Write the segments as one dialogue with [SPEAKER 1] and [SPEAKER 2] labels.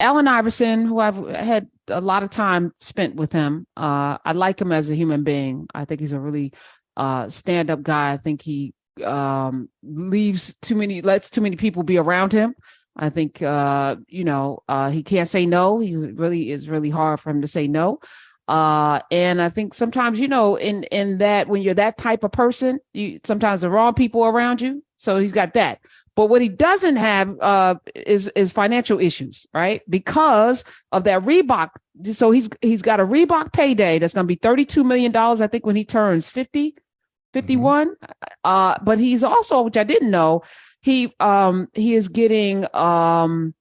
[SPEAKER 1] Allen Iverson, who I've had a lot of time spent with him. I like him as a human being. I think he's a really stand-up guy. I think he lets too many people be around him. I think he can't say no. It's really hard for him to say no. And I think sometimes, in that when you're that type of person, sometimes the wrong people around you. So he's got that. But what he doesn't have is financial issues, right? Because of that Reebok. So he's got a Reebok payday that's going to be $32 million, I think, when he turns 50, 51. But he's also, which I didn't know, he is getting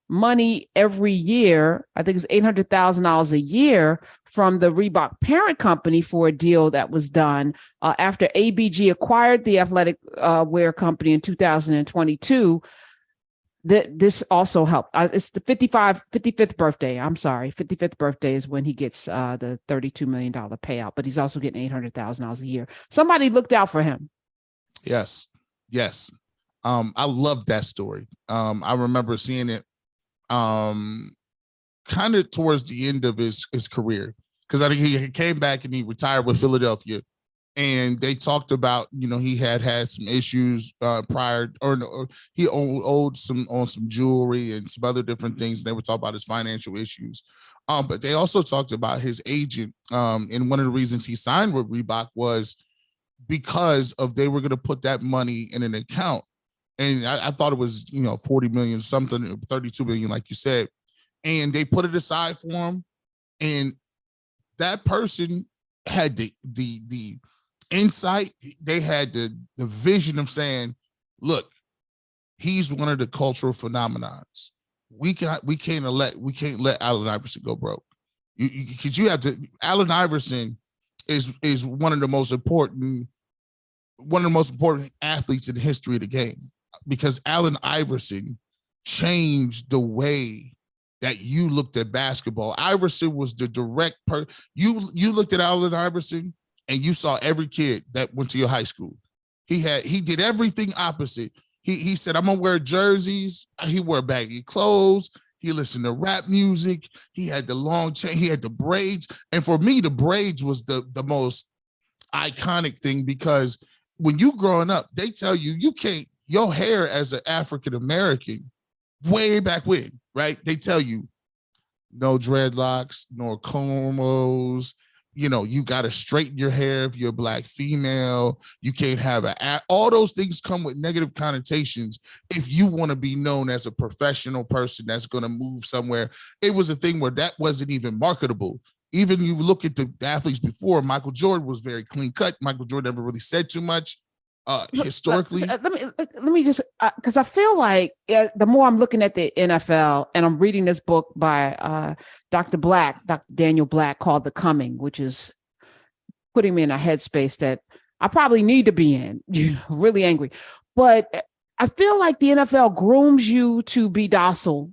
[SPEAKER 1] money every year. I think it's $800,000 a year from the Reebok parent company for a deal that was done after ABG acquired the athletic wear company in 2022. This also helped. It's the 55th birthday. I'm sorry. 55th birthday is when he gets the $32 million payout, but he's also getting $800,000 a year. Somebody looked out for him.
[SPEAKER 2] Yes. I love that story. I remember seeing it kind of towards the end of his career, because I think he came back and he retired with Philadelphia, and they talked about, he had some issues prior, or he owed some jewelry and some other different things. They were talking about his financial issues. But they also talked about his agent. And one of the reasons he signed with Reebok was because they were going to put that money in an account. And I thought it was, 40 million, something, 32 million, like you said. And they put it aside for him. And that person had the insight. They had the vision of saying, look, he's one of the cultural phenomenons. We can't let Allen Iverson go broke. Because you have to. Allen Iverson is one of the most important athletes in the history of the game. Because Allen Iverson changed the way that you looked at basketball. Iverson was the direct you looked at Allen Iverson and you saw every kid that went to your high school. He did everything opposite. He said, I'm gonna wear jerseys. He wore baggy clothes. He listened to rap music. He had the long chain. He had the braids. And for me, the braids was the most iconic thing, because when you growing up, they tell you can't. Your hair as an African-American, way back when, right? They tell you no dreadlocks, no combos. You got to straighten your hair if you're a Black female. You can't have all those things come with negative connotations if you want to be known as a professional person that's going to move somewhere. It was a thing where that wasn't even marketable. Even you look at the athletes before, Michael Jordan was very clean cut. Michael Jordan never really said too much. Historically,
[SPEAKER 1] let me just, because I feel like the more I'm looking at the NFL and I'm reading this book by Dr. Daniel Black, called The Coming, which is putting me in a headspace that I probably need to be in. Really angry, but I feel like the NFL grooms you to be docile.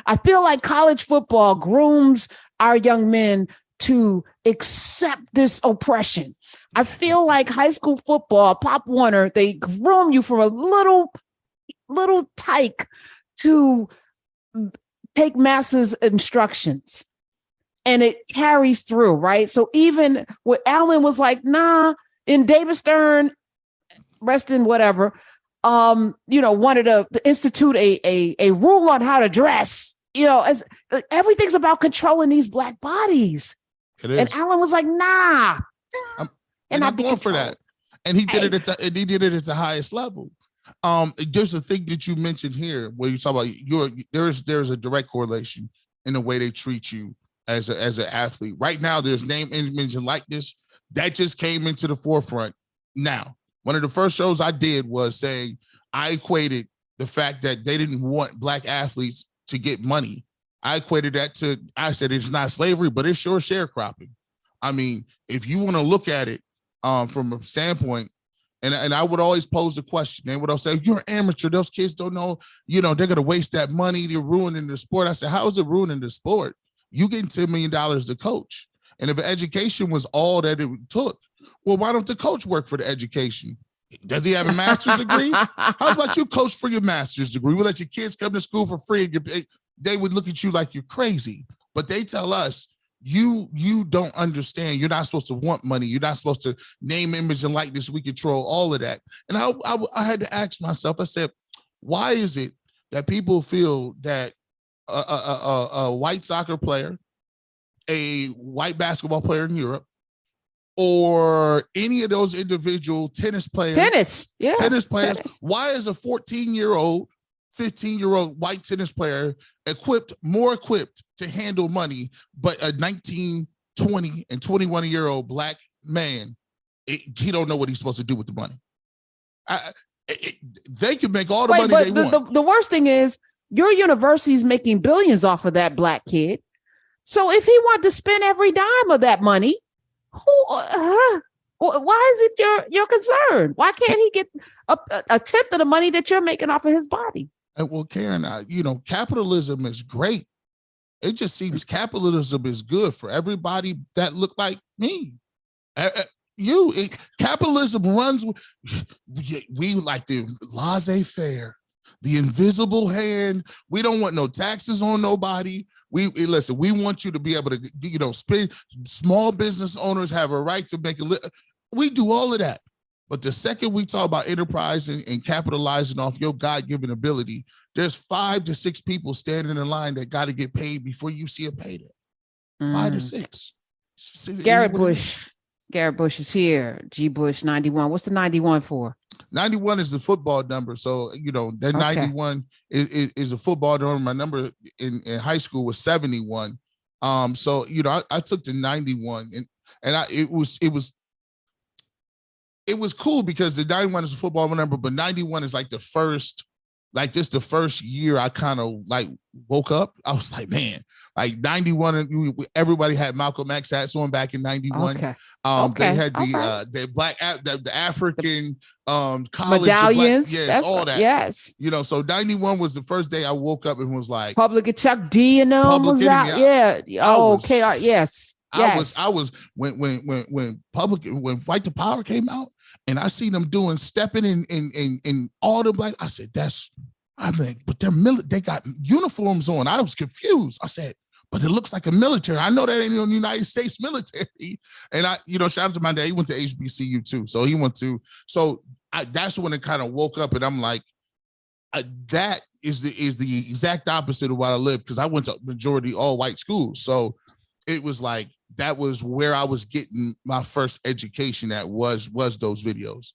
[SPEAKER 1] I feel like college football grooms our young men to accept this oppression. I feel like high school football, Pop Warner, they groom you from a little tyke to take master's instructions, and it carries through, right? So even what Allen was like, nah, in David Stern, rest in whatever, wanted to institute a rule on how to dress, as everything's about controlling these Black bodies. It is. And Allen was like, nah.
[SPEAKER 2] And I'm going for that. And he did it at the highest level. There's a thing that you mentioned here where you talk about there's a direct correlation in the way they treat you as an athlete. Right now, there's name, image, and likeness that just came into the forefront. Now, one of the first shows I did was saying I equated the fact that they didn't want Black athletes to get money. I equated that to, I said, it's not slavery, but it's sure sharecropping. I mean, if you want to look at it from a standpoint, and I would always pose the question, they would all say, you're an amateur. Those kids don't know, they're going to waste that money. They're ruining the sport. I said, how is it ruining the sport? You getting $10 million to coach. And if education was all that it took, well, why don't the coach work for the education? Does he have a master's degree? How about you coach for your master's degree? We'll let your kids come to school for free and they would look at you like you're crazy. But they tell us, you don't understand. You're not supposed to want money. You're not supposed to name, image, and likeness. We control all of that. And I had to ask myself, I said, why is it that people feel that a white soccer player, a white basketball player in Europe, or any of those individual tennis players, why is a 14-year-old, 15-year-old white tennis player more equipped to handle money, but a 19, 20, and 21-year-old black man, he don't know what he's supposed to do with the money? They can make all the money they want.
[SPEAKER 1] The worst thing is your university's making billions off of that black kid. So if he wanted to spend every dime of that money, why is it your concern? Why can't he get a tenth of the money that you're making off of his body?
[SPEAKER 2] Well, Karen, capitalism is great. It just seems capitalism is good for everybody that look like me. Capitalism runs. We like the laissez-faire, the invisible hand. We don't want no taxes on nobody. Listen, we want you to be able to, spend. Small business owners have a right to make we do all of that. But the second we talk about enterprise and capitalizing off your God-given ability, there's 5 to 6 people standing in line that got to get paid before you see a payday. 5 to 6.
[SPEAKER 1] Garrett Bush is here. G Bush 91. What's the 91 for?
[SPEAKER 2] 91 is the football number. So, that 91 is a football number. My number in high school was 71. So, I took the 91 and it was cool because the 91 is a football number, but 91 is like the first year I kind of like woke up. I was like, man, like 91, everybody had Malcolm X hats on back in 91.
[SPEAKER 1] Okay.
[SPEAKER 2] They had the black, the African college
[SPEAKER 1] medallions.
[SPEAKER 2] all that.
[SPEAKER 1] Yes.
[SPEAKER 2] So 91 was the first day I woke up and was like,
[SPEAKER 1] Public of Chuck D and them was out. Yeah. KR. Yes.
[SPEAKER 2] I was when Fight the Power came out and I see them doing stepping in all the black. I said, but they got uniforms on. I was confused. I said, but it looks like a military. I know that ain't the United States military. And shout out to my dad. He went to HBCU too. So he went to, that's when it kind of woke up and I'm like, that is the exact opposite of what I lived. Cause I went to majority all white schools. So it was like, that was where I was getting my first education. That was those videos.